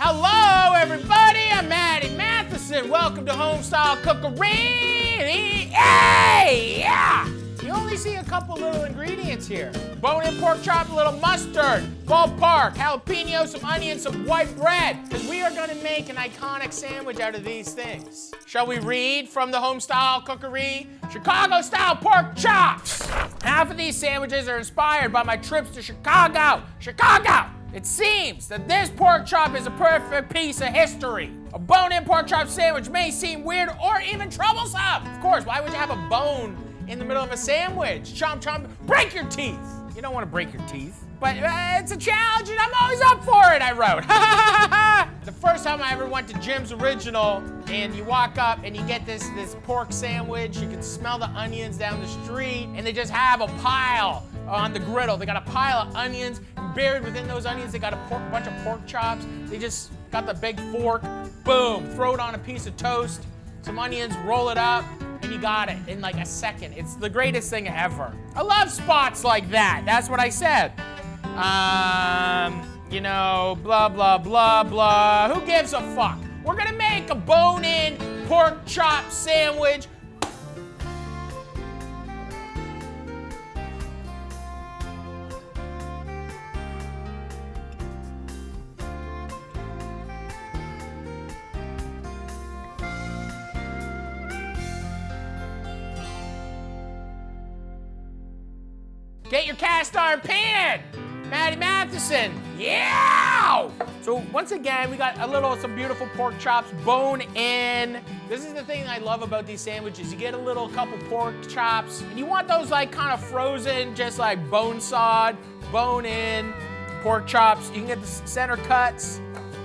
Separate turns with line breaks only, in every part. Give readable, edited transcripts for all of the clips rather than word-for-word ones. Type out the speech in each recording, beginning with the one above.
Hello, everybody. I'm Matty Matheson. Welcome to Homestyle Cookery. Hey, yeah. You only see a couple little ingredients here. Bone-in pork chop, a little mustard, ballpark, jalapeno, some onions, some white bread. Because we are going to make an iconic sandwich out of these things. Shall we read from the Homestyle Cookery? Chicago-style pork chops. Half of these sandwiches are inspired by my trips to Chicago. It seems that this pork chop is a perfect piece of history. A bone-in pork chop sandwich may seem weird or even troublesome. Of course, why would you have a bone in the middle of a sandwich? Chomp, chomp, break your teeth. You don't want to break your teeth. But it's a challenge and I'm always up for it, I wrote. The first time I ever went to Jim's Original, and you walk up and you get this pork sandwich, you can smell the onions down the street, and they just have a pile on the griddle. They got a pile of onions, and buried within those onions, they got a bunch of pork chops. They just got the big fork, boom, throw it on a piece of toast, some onions, roll it up, and you got it in like a second. It's the greatest thing ever. I love spots like that. That's what I said. You know, blah, blah, blah, blah. Who gives a fuck? We're gonna make a bone-in pork chop sandwich. Get your cast iron pan! Matty Matheson, yeah! So once again, we got some beautiful pork chops, bone in. This is the thing I love about these sandwiches. You get a couple pork chops, and you want those like kind of frozen, just like bone sawed, bone in pork chops. You can get the center cuts,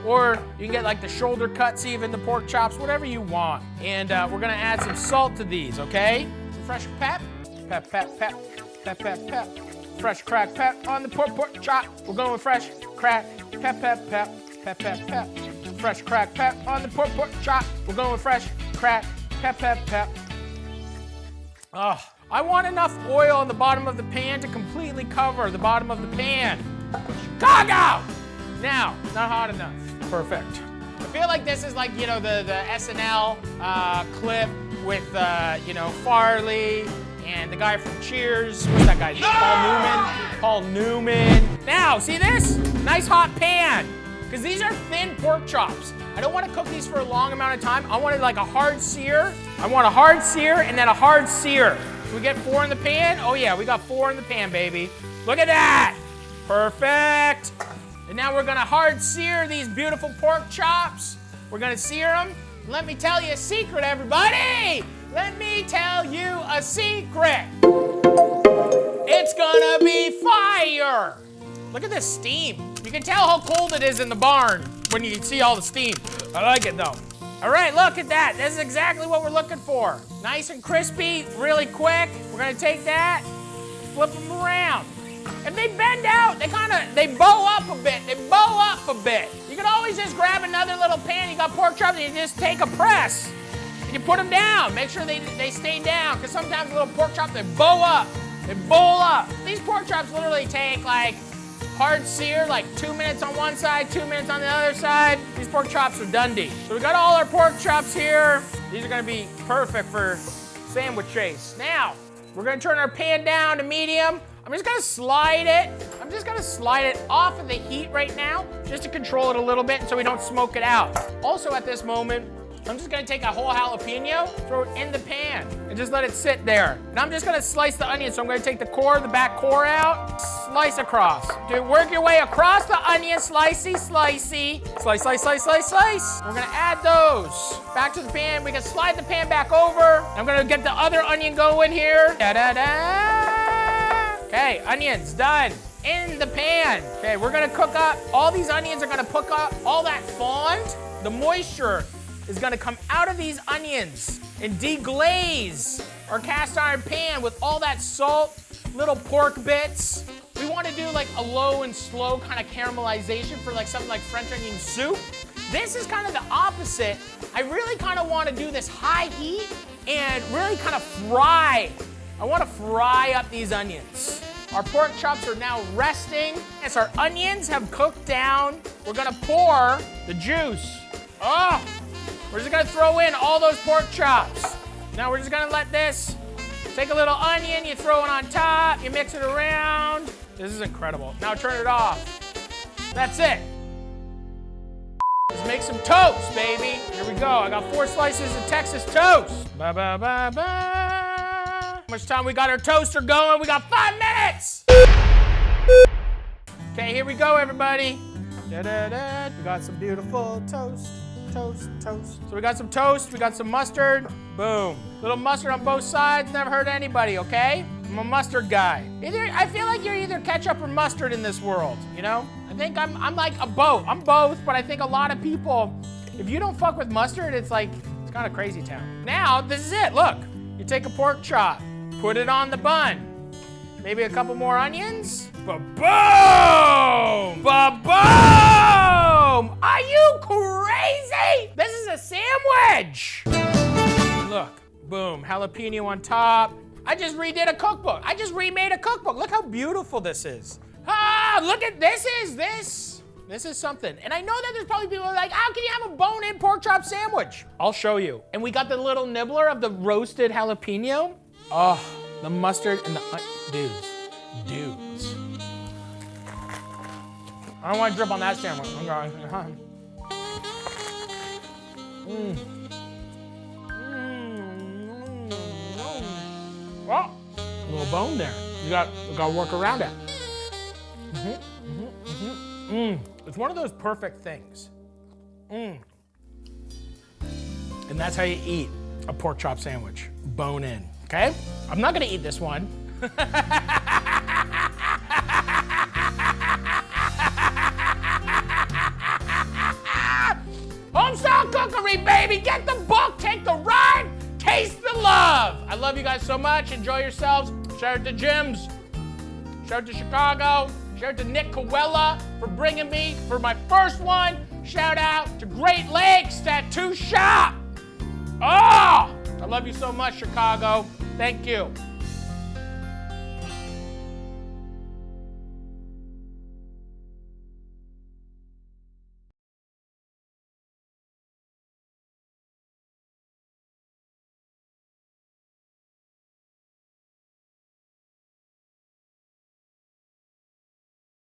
or you can get like the shoulder cuts even, the pork chops, whatever you want. And we're gonna add some salt to these, okay? Some fresh pep, pep, pep, pep, pep, pep, pep. Fresh crack pep on the pork chop. We're going with fresh crack pep, pep, pep, pep, pep, pep. Fresh crack pep on the pork chop. We're going with fresh crack pep, pep, pep. Oh, I want enough oil on the bottom of the pan to completely cover the bottom of the pan. Chicago! Now, not hot enough. Perfect. I feel like this is like, you know, the SNL clip with, you know, Farley and the guy from Cheers. What's that guy's name? Paul Newman. Now, see this? Nice hot pan. Because these are thin pork chops. I don't want to cook these for a long amount of time. I wanted like a hard sear. I want a hard sear and then a hard sear. We get 4 in the pan? Oh yeah, we got 4 in the pan, baby. Look at that. Perfect. And now we're gonna hard sear these beautiful pork chops. We're gonna sear them. Let me tell you a secret, everybody. Let me tell you a secret. It's gonna be fire. Look at this steam. You can tell how cold it is in the barn when you see all the steam. I like it though. All right, look at that. This is exactly what we're looking for. Nice and crispy, really quick. We're gonna take that, flip them around. If they bend out, they bow up a bit. You can always just grab another little pan. You got pork chops and you just take a press. And you put them down. Make sure they stay down, because sometimes little pork chops, they bow up. They bowl up. These pork chops literally take like hard sear, like 2 minutes on one side, 2 minutes on the other side. These pork chops are Dundee. So we got all our pork chops here. These are gonna be perfect for sandwich chase. Now, we're gonna turn our pan down to medium. I'm just gonna slide it off of the heat right now, just to control it a little bit so we don't smoke it out. Also at this moment, I'm just gonna take a whole jalapeno, throw it in the pan, and just let it sit there. And I'm just gonna slice the onion, so I'm gonna take the back core out, slice across. Dude, work your way across the onion, slicey, slicey. Slice, slice, slice, slice, slice. We're gonna add those back to the pan. We can slide the pan back over. I'm gonna get the other onion going here. Da-da-da. Okay, onions done. In the pan. Okay, we're gonna cook up. All these onions are gonna cook up all that fond, the moisture is gonna come out of these onions and deglaze our cast iron pan with all that salt, little pork bits. We wanna do like a low and slow kind of caramelization for like something like French onion soup. This is kind of the opposite. I really kind of wanna do this high heat and really kind of fry. I wanna fry up these onions. Our pork chops are now resting. As our onions have cooked down, we're gonna pour the juice. Oh, we're just gonna throw in all those pork chops. Now we're just gonna let this, take a little onion, you throw it on top, you mix it around. This is incredible. Now turn it off. That's it. Let's make some toast, baby. Here we go. I got 4 slices of Texas toast. Ba ba ba ba. How much time we got our toaster going? We got 5 minutes. Okay, here we go, everybody. Da, da, da. We got some beautiful toast. Toast, toast. So we got some toast, we got some mustard. Boom. Little mustard on both sides, never hurt anybody, okay? I'm a mustard guy. I feel like you're either ketchup or mustard in this world, you know? I think I'm like a both. I'm both, but I think a lot of people, if you don't fuck with mustard, it's like, it's kind of crazy town. Now, this is it, look. You take a pork chop, put it on the bun. Maybe a couple more onions. Ba-boom! Ba-boom! Are you crazy? This is a sandwich! Look, boom, jalapeno on top. I just redid a cookbook. I just remade a cookbook. Look how beautiful this is. Ah, look at this is something. And I know that there's probably people like, how can you have a bone-in pork chop sandwich? I'll show you. And we got the little nibbler of the roasted jalapeno. Oh, the mustard and the dudes. I don't want to drip on that sandwich. I'm going. Oh, a little bone there. You got to work around it. It's one of those perfect things. And that's how you eat a pork chop sandwich, bone in. Okay? I'm not gonna eat this one. Homestyle Cookery, baby! Get the book, take the ride, taste the love! I love you guys so much. Enjoy yourselves. Shout out to Jim's. Shout out to Chicago. Shout out to Nick Coella for bringing me for my first one. Shout out to Great Lakes Tattoo Shop. Oh! I love you so much, Chicago. Thank you.